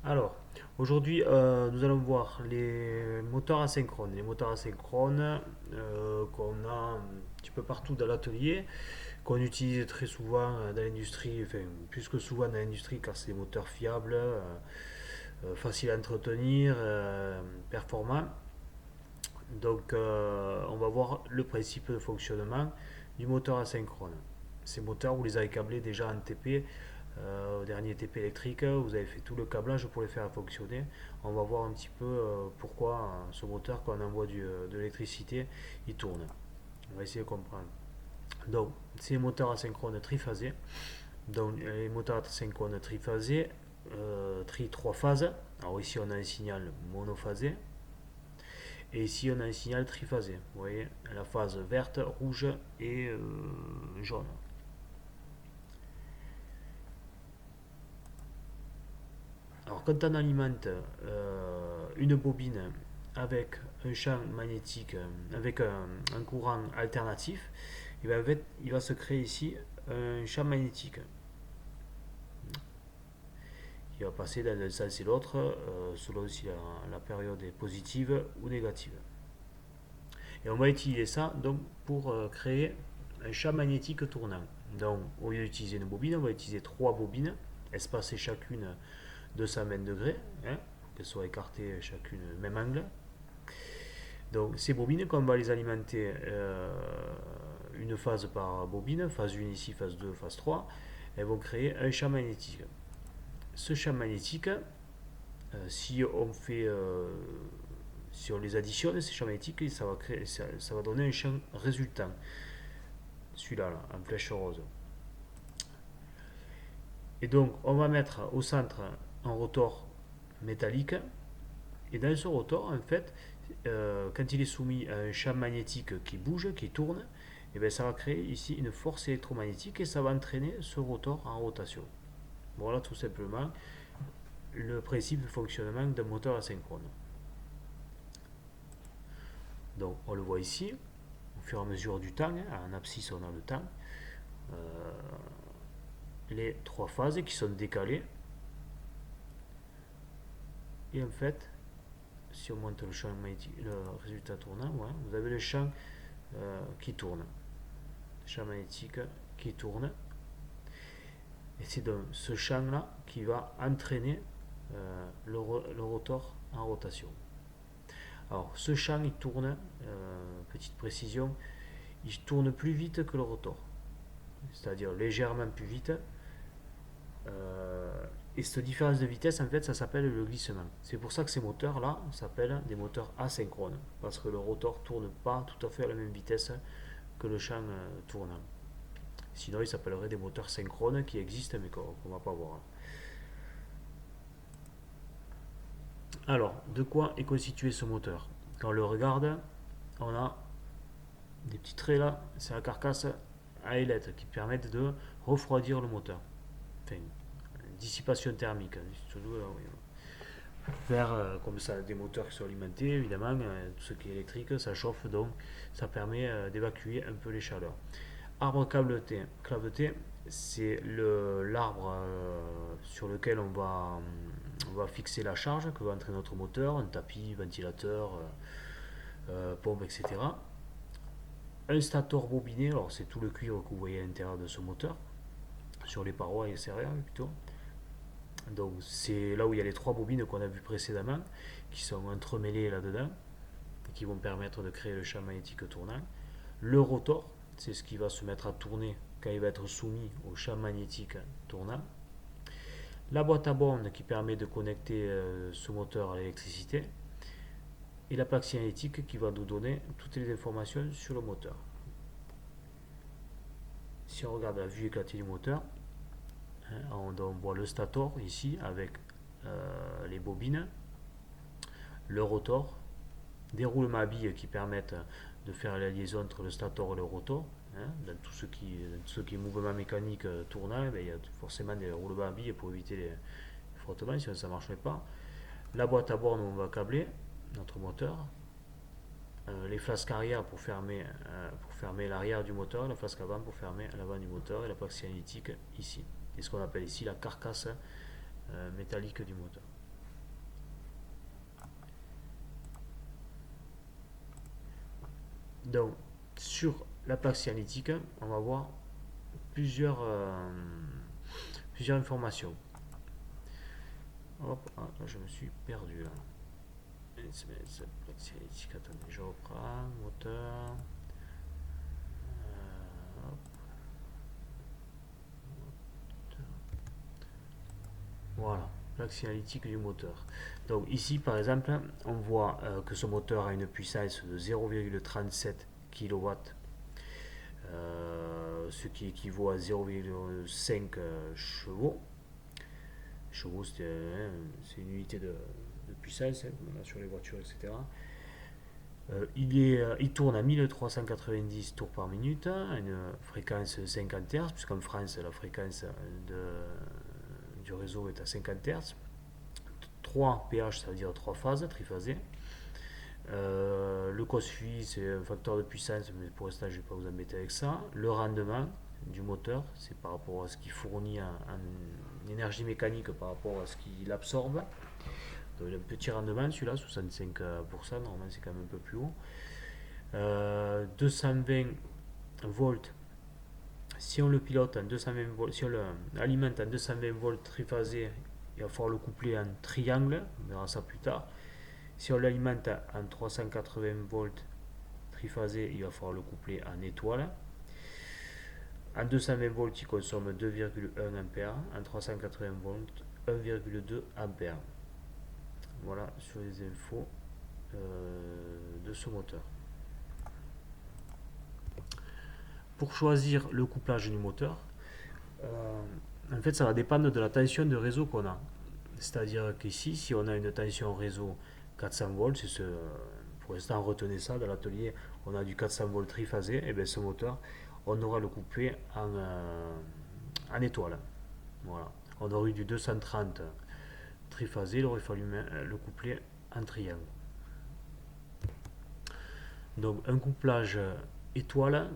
Alors, aujourd'hui, nous allons voir les moteurs asynchrones. Les moteurs asynchrones qu'on a un petit peu partout dans l'atelier, qu'on utilise très souvent dans l'industrie, enfin plus que souvent dans l'industrie car c'est des moteurs fiables, faciles à entretenir, performants. Donc, on va voir le principe de fonctionnement du moteur asynchrone. Ces moteurs, vous les avez câblés déjà en TP, au dernier TP électrique, vous avez fait tout le câblage pour les faire fonctionner. On va voir un petit peu pourquoi ce moteur, quand on envoie de l'électricité, il tourne. On va essayer de comprendre. Donc, c'est les moteurs asynchrones triphasés. Donc, les moteurs asynchrones triphasés, tri 3 phases. Alors, ici, on a un signal monophasé. Et ici, on a un signal triphasé. Vous voyez, la phase verte, rouge et jaune. Alors, quand on alimente une bobine avec un champ magnétique, avec un courant alternatif, et bien, en fait, il va se créer ici un champ magnétique qui va passer dans un sens et l'autre selon si la période est positive ou négative. Et on va utiliser ça donc pour créer un champ magnétique tournant. Donc, au lieu d'utiliser une bobine, on va utiliser trois bobines, espacées chacune de 120 degrés, hein, qu'elles soient écartées chacune au même angle. Donc, ces bobines, quand on va les alimenter une phase par bobine, phase 1 ici, phase 2, phase 3, elles vont créer un champ magnétique. Ce champ magnétique, si on fait si on les additionne, ces champs magnétiques, ça va donner un champ résultant. Celui-là, là, en flèche rose. Et donc, on va mettre au centre un rotor métallique. Et dans ce rotor, en fait, quand il est soumis à un champ magnétique qui bouge, qui tourne, et bien ça va créer ici une force électromagnétique et ça va entraîner ce rotor en rotation. Voilà tout simplement le principe de fonctionnement d'un moteur asynchrone. Donc on le voit ici, au fur et à mesure du temps, en abscisse on a le temps, euh, les trois phases qui sont décalées. Et en fait, si on monte le champ magnétique, le résultat tournant, ouais, vous avez le champ qui tourne. Le champ magnétique qui tourne. Et c'est donc ce champ-là qui va entraîner le rotor en rotation. Alors, ce champ, il tourne, petite précision, il tourne plus vite que le rotor. C'est-à-dire légèrement plus vite. Et cette différence de vitesse, en fait, ça s'appelle le glissement. C'est pour ça que ces moteurs-là s'appellent des moteurs asynchrones. Parce que le rotor ne tourne pas tout à fait à la même vitesse que le champ tournant. Sinon, ils s'appelleraient des moteurs synchrones qui existent mais qu'on ne va pas voir. Alors, de quoi est constitué ce moteur? Quand on le regarde, on a des petits traits là, c'est la carcasse à ailettes qui permettent de refroidir le moteur. Enfin, dissipation thermique. Faire comme ça des moteurs qui sont alimentés, évidemment, tout ce qui est électrique, ça chauffe donc ça permet d'évacuer un peu les chaleurs. Arbre claveté. Claveté, c'est l'arbre sur lequel on va fixer la charge que va entrer notre moteur, un tapis, ventilateur, pompe, etc. Un stator bobiné, alors c'est tout le cuivre que vous voyez à l'intérieur de ce moteur, sur les parois extérieures plutôt. Donc c'est là où il y a les trois bobines qu'on a vues précédemment, qui sont entremêlées là-dedans, et qui vont permettre de créer le champ magnétique tournant. Le rotor, c'est ce qui va se mettre à tourner quand il va être soumis au champ magnétique tournant. La boîte à bornes qui permet de connecter ce moteur à l'électricité. Et la plaque cinétique qui va nous donner toutes les informations sur le moteur. Si on regarde la vue éclatée du moteur, hein, on voit le stator ici avec les bobines, le rotor, des roulements à billes qui permettent de faire la liaison entre le stator et le rotor. Hein, dans tout ce qui est mouvement mécanique tournant, il y a forcément des roulements à billes pour éviter les frottements, sinon ça ne marcherait pas. La boîte à bornes où on va câbler notre moteur. Les flasques arrière pour fermer l'arrière du moteur, la flasque avant pour fermer l'avant du moteur et la plaque cinétique ici. Et ce qu'on appelle ici la carcasse métallique du moteur. Donc, sur la plaque signalétique, on va voir plusieurs, plusieurs informations. Hop, ah, là, je me suis perdu là. Plaque signalétique, attendez, je reprends, moteur. Hop, voilà, plaque signalétique du moteur. Donc ici par exemple, on voit que ce moteur a une puissance de 0,37 kW, ce qui équivaut à 0,5 chevaux. Chevaux, c'est une unité de puissance, hein, comme on a sur les voitures, etc. Il tourne à 1390 tours par minute, à une fréquence 50 Hz, puisqu'en France, la fréquence du réseau est à 50 Hz. 3 pH, ça veut dire 3 phases, triphasé. Le COSFI, c'est un facteur de puissance, mais pour l'instant, je ne vais pas vous embêter avec ça. Le rendement du moteur, c'est par rapport à ce qu'il fournit en énergie mécanique par rapport à ce qu'il absorbe. Donc, un petit rendement, celui-là, 65%, normalement, c'est quand même un peu plus haut. 220 volts. Si on le pilote en 220 volts, si on l'alimente en 220 volts triphasé, il va falloir le coupler en triangle, on verra ça plus tard. Si on l'alimente en 380 volts triphasé, il va falloir le coupler en étoile. En 220 volts, il consomme 2,1 ampères. En 380 volts, 1,2 ampères. Voilà sur les infos de ce moteur. Pour choisir le couplage du moteur, en fait, ça va dépendre de la tension de réseau qu'on a. C'est-à-dire qu'ici, si on a une tension réseau 400 volts, pour l'instant retenez ça dans l'atelier, on a du 400 volts triphasé, et bien ce moteur, on aura le couplé en étoile. Voilà. On aurait eu du 230 triphasé, il aurait fallu le coupler en triangle. Donc un couplage étoile,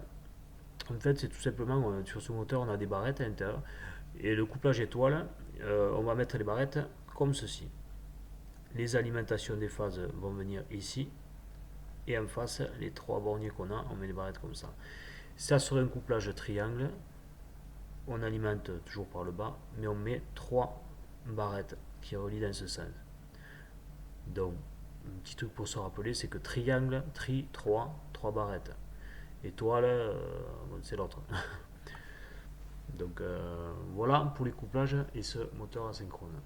en fait c'est tout simplement, sur ce moteur on a des barrettes à l'intérieur, et le couplage étoile, on va mettre les barrettes comme ceci. Les alimentations des phases vont venir ici, et en face, les trois borniers qu'on a, on met les barrettes comme ça. Ça serait un couplage triangle, on alimente toujours par le bas, mais on met trois barrettes qui relient dans ce sens. Donc, un petit truc pour se rappeler, c'est que triangle, 3 barrettes. Étoile, c'est l'autre. Donc voilà pour les couplages et ce moteur asynchrone.